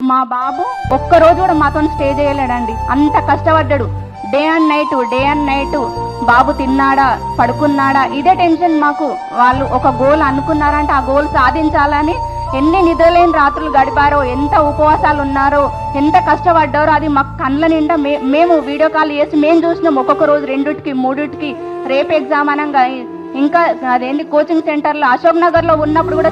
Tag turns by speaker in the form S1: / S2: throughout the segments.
S1: మా బాబు ఒక్కరోజు కూడా మాతో స్టే చేయలేడండి, అంత కష్టపడ్డాడు. డే అండ్ నైట్ బాబు తిన్నాడా పడుకున్నాడా ఇదే టెన్షన్ మాకు. వాళ్ళు ఒక గోల్ అనుకున్నారంటే ఆ గోల్ సాధించాలని ఎన్ని నిద్రలేని రాత్రులు గడిపారో, ఎంత ఉపవాసాలు ఉన్నారో, ఎంత కష్టపడ్డారో అది మాకు కళ్ళ నిండా మేము వీడియో కాల్ చేసి మేము చూసినాం. ఒక్కొక్క రోజు 2కి 3కి రేపు ఎగ్జామ్ అనగా ఇంకా అదేంటి కోచింగ్ సెంటర్లో అశోక్ నగర్లో ఉన్నప్పుడు కూడా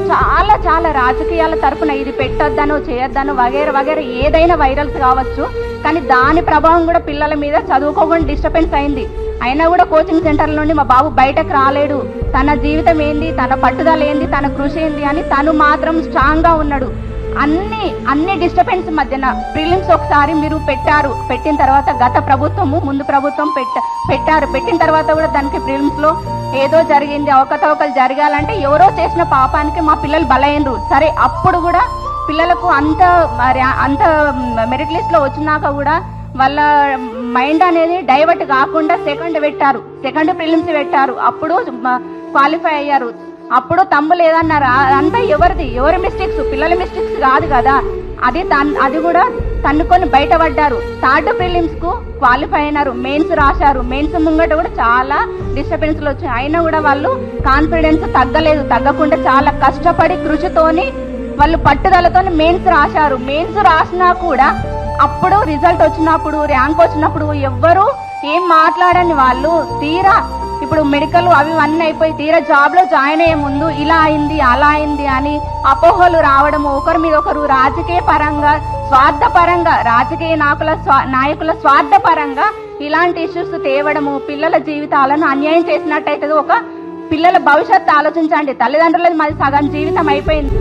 S1: చాలా రాజకీయాల తరఫున ఇది పెట్టొద్దనో చేయొద్దనో వగేర ఏదైనా వైరల్స్ కావచ్చు, కానీ దాని ప్రభావం కూడా పిల్లల మీద చదువుకోకుండా డిస్టర్బెన్స్ అయింది. అయినా కూడా కోచింగ్ సెంటర్ నుండి మా బాబు బయటకు రాలేడు. తన జీవితం ఏంది, తన పట్టుదల ఏంది, తన కృషి ఏంది అని తను మాత్రం స్ట్రాంగ్గా ఉన్నాడు. అన్ని డిస్టర్బెన్స్ మధ్యన ప్రిలిమ్స్ ఒకసారి మీరు పెట్టిన తర్వాత గత ప్రభుత్వము ముందు ప్రభుత్వం పెట్టిన తర్వాత కూడా దానికి ప్రిలిమ్స్లో ఏదో జరిగింది, అవకతవకలు జరగాలంటే ఎవరో చేసిన పాపానికి మా పిల్లలు బలైనరు. సరే అప్పుడు కూడా పిల్లలకు అంత మెరిట్ లిస్ట్లో వచ్చినాక కూడా వాళ్ళ మైండ్ అనేది డైవర్ట్ కాకుండా సెకండ్ ప్రిలిమ్స్ పెట్టారు. అప్పుడు క్వాలిఫై అయ్యారు. అప్పుడు తమ్ము లేదన్నారు. అంతా ఎవరి మిస్టేక్స్, పిల్లల మిస్టేక్స్ కాదు కదా. అది కూడా తన్నుకొని బయటపడ్డారు. థర్డ్ ప్రిలిమ్స్ కు క్వాలిఫై అయినారు, మెయిన్స్ రాశారు. మెయిన్స్ ముంగట కూడా చాలా డిస్టర్బెన్స్లు వచ్చాయి. అయినా కూడా వాళ్ళు కాన్ఫిడెన్స్ తగ్గకుండా చాలా కష్టపడి కృషితోని వాళ్ళు పట్టుదలతో మెయిన్స్ రాశారు. మెయిన్స్ రాసినా కూడా అప్పుడు రిజల్ట్ వచ్చినప్పుడు, ర్యాంక్ వచ్చినప్పుడు ఎవ్వరూ ఏం మాట్లాడని వాళ్ళు తీరా ఇప్పుడు మెడికల్ అవి అన్నీ అయిపోయి తీరా జాబ్లో జాయిన్ అయ్యే ముందు ఇలా అయింది అలా అయింది అని అపోహలు రావడము, ఒకరి మీద ఒకరు రాజకీయ పరంగా స్వార్థపరంగా రాజకీయ నాయకుల స్వార్థపరంగా ఇలాంటి ఇష్యూస్ తేవడము పిల్లల జీవితాలను అన్యాయం చేసినట్టయితే ఒక పిల్లల భవిష్యత్తు ఆలోచించండి. తల్లిదండ్రులది మాది సగం జీవితం అయిపోయింది.